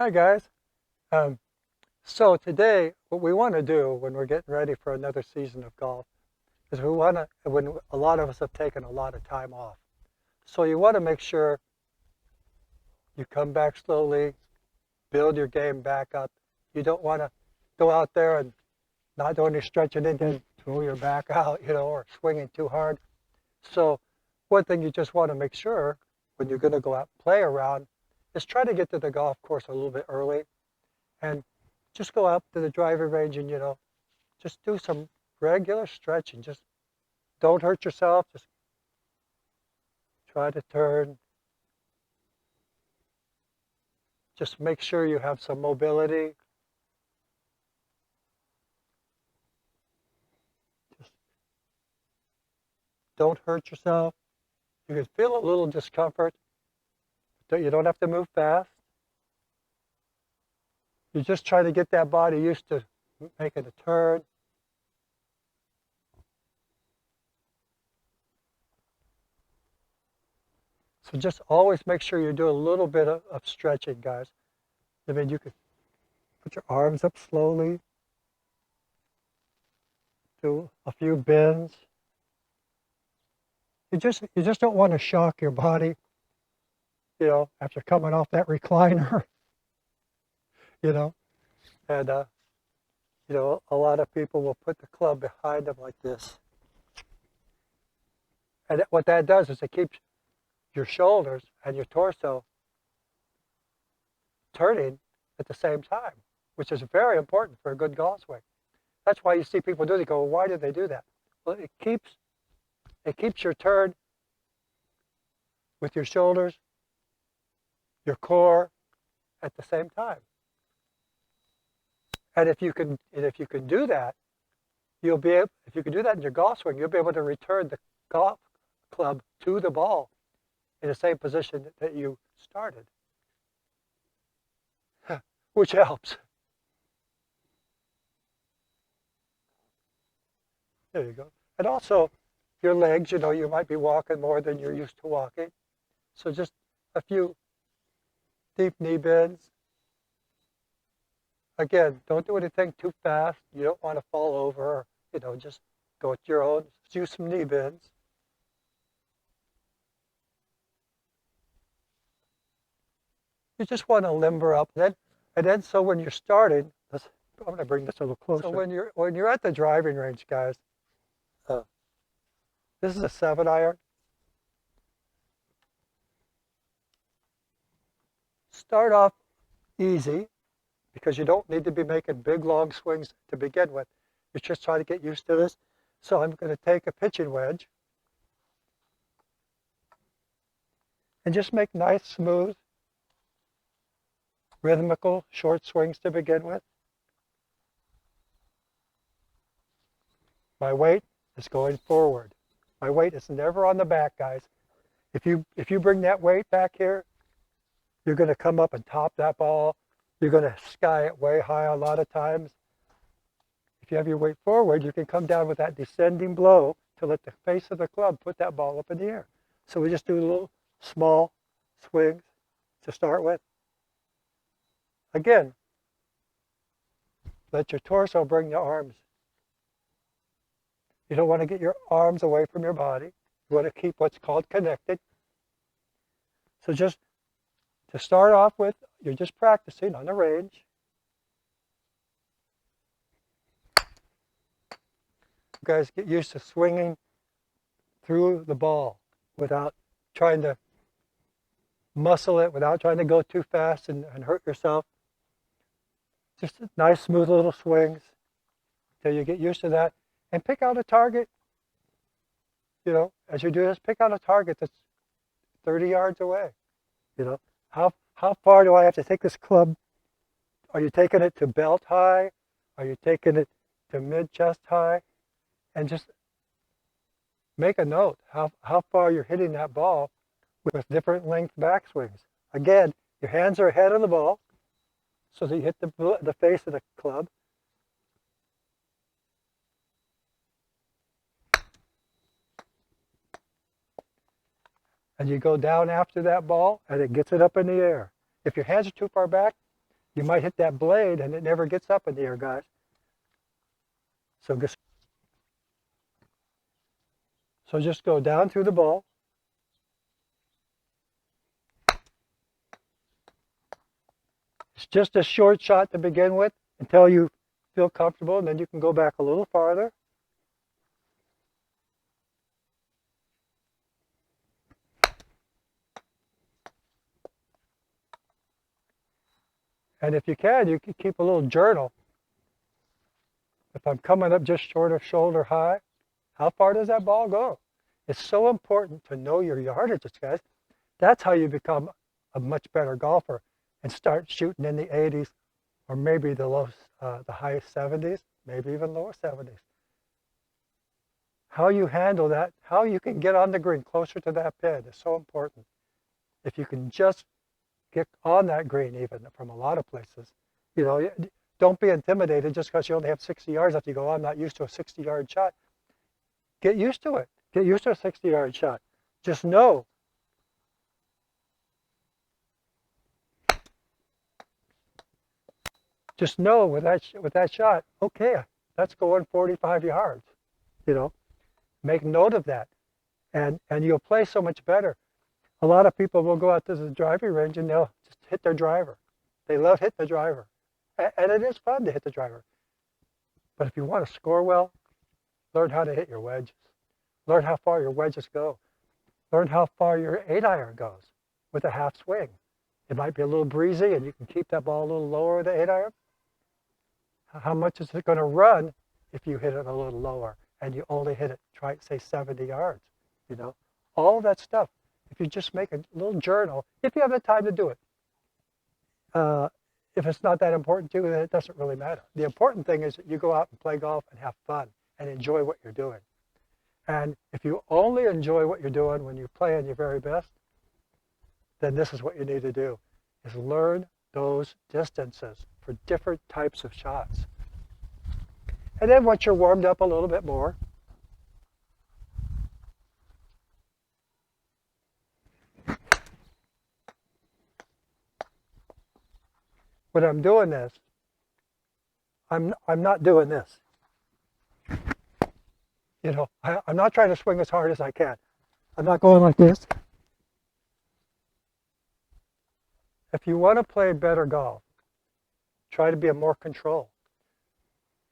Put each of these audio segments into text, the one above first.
Hi guys. Um, so today, what we want to do when we're getting ready for another season of golf is we want to, when a lot of us have taken a lot of time off. So you want to make sure you come back slowly, build your game back up. You don't want to go out there and not do any stretching and then throw your back out, or swinging too hard. So one thing you just want to make sure when you're going to go out and play around is try to get to the golf course a little bit early and just go out to the driving range and just do some regular stretching. Just don't hurt yourself. Just try to turn. Just make sure you have some mobility. Just don't hurt yourself. You can feel a little discomfort, but you don't have to move fast. You just try to get that body used to making a turn. So just always make sure you do a little bit of stretching, guys. I mean, you could put your arms up slowly, do a few bends. You just don't want to shock your body, after coming off that recliner, you know. And a lot of people will put the club behind them like this. And what that does is it keeps your shoulders and your torso turning at the same time, which is very important for a good golf swing. That's why you see people do it. You go, well, why did they do that? Well, it keeps your turn with your shoulders, your core at the same time. And if you can do that, if you can do that in your golf swing, you'll be able to return the golf club to the ball in the same position that you started, which helps. There you go. And also, your legs, you might be walking more than you're used to walking. So just a few deep knee bends. Again, don't do anything too fast. You don't want to fall over. Just go at your own. Use some knee bends. You just want to limber up. And then so when you're starting, I'm going to bring this a little closer. So when you're at the driving range, guys, this is a 7-iron. Start off easy because you don't need to be making big long swings to begin with. You're just trying to get used to this. So I'm going to take a pitching wedge and just make nice, smooth, rhythmical, short swings to begin with. My weight is going forward. My weight is never on the back, guys. If you bring that weight back here, you're going to come up and top that ball. You're going to sky it way high a lot of times. If you have your weight forward, you can come down with that descending blow to let the face of the club put that ball up in the air. So we just do little small swings to start with. Again, let your torso bring the arms. You don't want to get your arms away from your body. You want to keep what's called connected. So just to start off with, you're just practicing on the range. You guys get used to swinging through the ball without trying to muscle it, without trying to go too fast and hurt yourself. Just nice, smooth little swings until you get used to that. And pick out a target, as you do this, pick out a target that's 30 yards away. How far do I have to take this club? Are you taking it to belt high? Are you taking it to mid-chest high? And just make a note how far you're hitting that ball with different length backswings. Again, your hands are ahead of the ball so that you hit the face of the club. And you go down after that ball, and it gets it up in the air. If your hands are too far back, You might hit that blade and it never gets up in the air, guys. So just go down through the ball. It's just a short shot to begin with until you feel comfortable, and then you can go back a little farther. And if you can keep a little journal. If I'm coming up just short of shoulder high, how far does that ball go? It's so important to know your yardages, guys. That's how you become a much better golfer and start shooting in the 80s or maybe the high 70s, maybe even lower 70s. How you handle that, how you can get on the green closer to that pin is so important. If you can just get on that green even from a lot of places, you know, don't be intimidated just because you only have 60 yards left. You go, oh, I'm not used to a 60-yard shot. Get used to it. Get used to a 60-yard shot. Just know. Just know with that shot, okay, that's going 45 yards. You know, make note of that, and you'll play so much better. A lot of people will go out to the driving range and they'll just hit their driver. They love hitting the driver, and it is fun to hit the driver. But if you want to score well, learn how to hit your wedges. Learn how far your wedges go. Learn how far your 8-iron goes with a half swing. It might be a little breezy and you can keep that ball a little lower with the 8-iron. How much is it going to run if you hit it a little lower and you only hit it, try say 70 yards, you know? All of that stuff. If you just make a little journal, if you have the time to do it. If it's not that important to you, then it doesn't really matter. The important thing is that you go out and play golf and have fun and enjoy what you're doing. And if you only enjoy what you're doing when you play at your very best, then this is what you need to do, is learn those distances for different types of shots. And then once you're warmed up a little bit more, when I'm doing this, I'm not doing this. You know, I'm not trying to swing as hard as I can. I'm not going like this. If you want to play better golf, try to be in more control.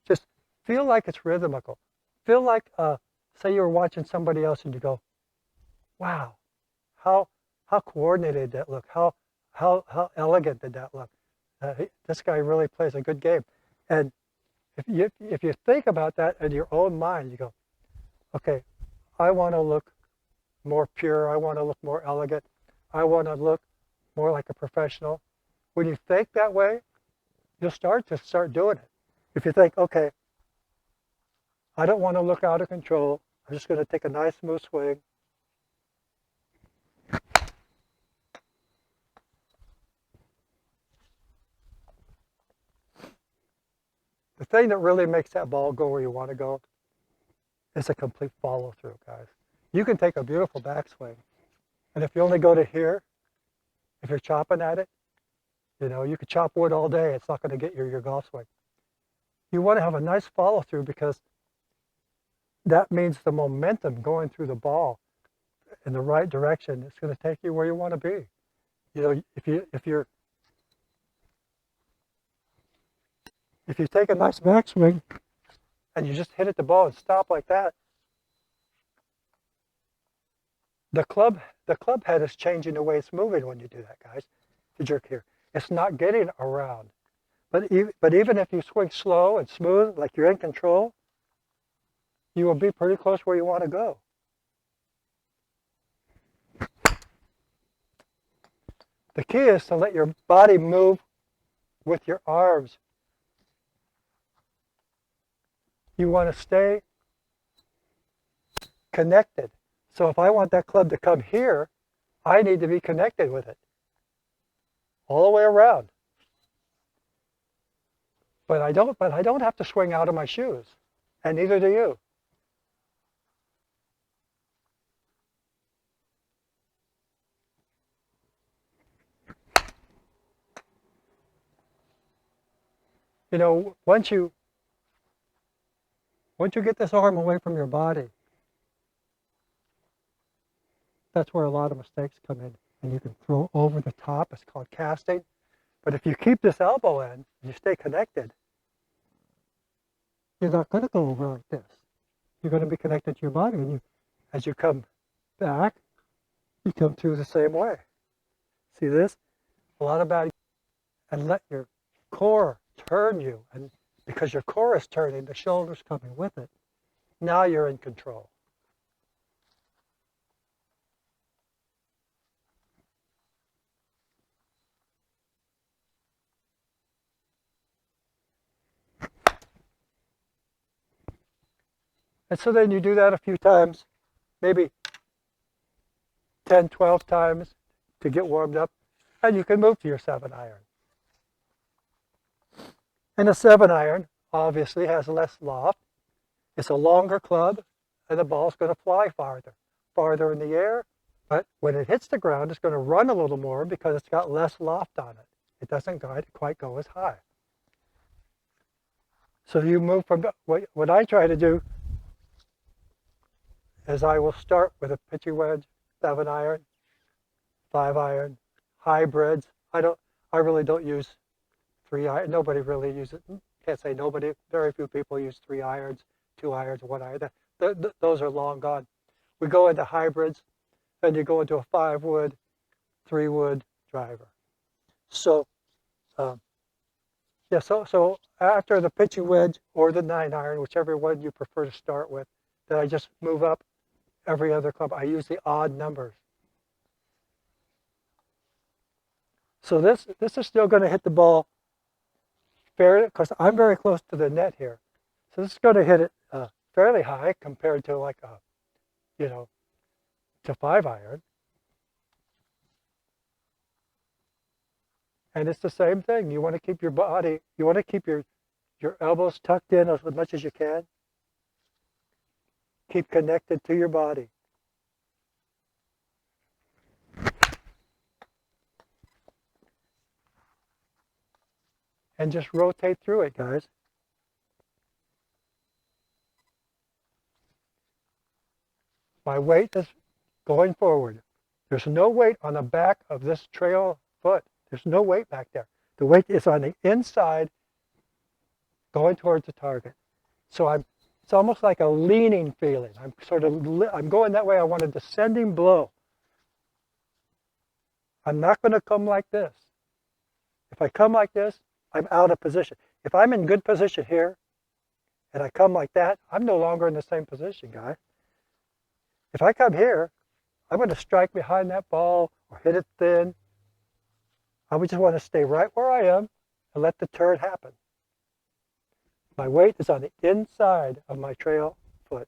Just feel like it's rhythmical. Feel like, say you're watching somebody else and you go, wow, how coordinated did that look? How elegant did that look? This guy really plays a good game. And if you think about that in your own mind, you go, okay, I want to look more pure. I want to look more elegant. I want to look more like a professional. When you think that way, you'll start doing it. If you think, okay, I don't want to look out of control. I'm just going to take a nice smooth swing. The thing that really makes that ball go where you want to go is a complete follow through, guys. You can take a beautiful backswing, and if you only go to here, if you're chopping at it, you know, you could chop wood all day. It's not going to get your golf swing. You want to have a nice follow through because that means the momentum going through the ball in the right direction is going to take you where you want to be. You know, if you take a nice backswing and you just hit at the ball and stop like that, the club head is changing the way it's moving when you do that, guys. The jerk here, it's not getting around. But even if you swing slow and smooth, like you're in control, you will be pretty close where you want to go. The key is to let your body move with your arms. You want to stay connected. So if I want that club to come here, I need to be connected with it all the way around. But I don't have to swing out of my shoes, and neither do you. You know, once you get this arm away from your body, that's where a lot of mistakes come in. And you can throw over the top. It's called casting. But if you keep this elbow in and you stay connected, you're not going to go over like this. You're going to be connected to your body. And as you come back, you come through the same way. See this? A lot of bad. And let your core turn you. And because your core is turning, the shoulder's coming with it. Now you're in control. And so then you do that a few times, maybe 10, 12 times to get warmed up, and you can move to your 7-iron. And a 7-iron obviously has less loft. It's a longer club, and the ball's going to fly farther in the air, but when it hits the ground, it's going to run a little more because it's got less loft on it. It doesn't quite go as high. So you move from, what I try to do is I will start with a pitching wedge, 7-iron, 5-iron, hybrids. I really don't use 3-iron. Nobody really uses it. Can't say nobody. Very few people use 3 irons, 2 irons, 1 iron. Those are long gone. We go into hybrids, then you go into a 5-wood, 3-wood driver. So, yeah. So after the pitching wedge or the 9-iron, whichever one you prefer to start with, then I just move up every other club. I use the odd numbers. So this is still going to hit the ball fairly, because I'm very close to the net here. So this is going to hit it fairly high compared to like a, to 5-iron. And it's the same thing. You want to keep your body, you want to keep your elbows tucked in as much as you can. Keep connected to your body. And just rotate through it, guys. My weight is going forward. There's no weight on the back of this trail foot. There's no weight back there. The weight is on the inside going towards the target. So it's almost like a leaning feeling. I'm going that way. I want a descending blow. I'm not going to come like this. If I come like this, I'm out of position. If I'm in good position here and I come like that, I'm no longer in the same position, guys. If I come here, I'm going to strike behind that ball or hit it thin. I would just want to stay right where I am and let the turn happen. My weight is on the inside of my trail foot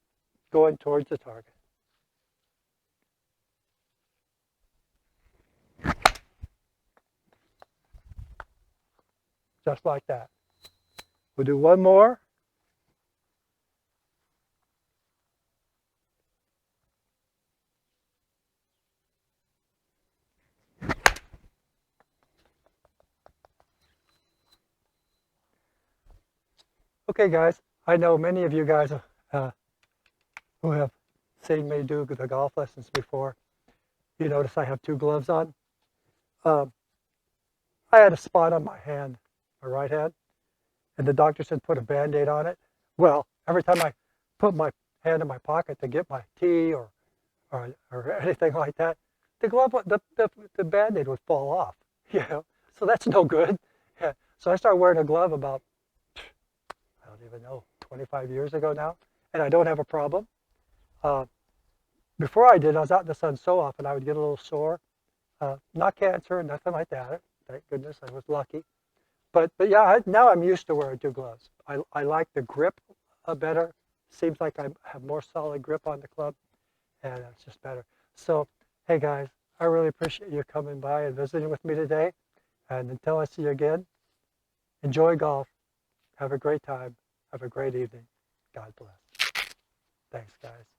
going towards the target. Just like that. We'll do one more. Okay, guys, I know many of you guys who have seen me do the golf lessons before. You notice I have 2 gloves on. I had a spot on my hand, my right hand, and the doctor said put a Band-Aid on it. Well, every time I put my hand in my pocket to get my tea or anything like that, the glove, the Band-Aid would fall off. So that's no good. Yeah. So I started wearing a glove about, I don't even know, 25 years ago now, and I don't have a problem. Before I did, I was out in the sun so often I would get a little sore. Not cancer, nothing like that. Thank goodness, I was lucky. But yeah, now I'm used to wearing 2 gloves. I like the grip better. Seems like I have more solid grip on the club, and it's just better. So, hey guys, I really appreciate you coming by and visiting with me today. And until I see you again, enjoy golf. Have a great time. Have a great evening. God bless. Thanks, guys.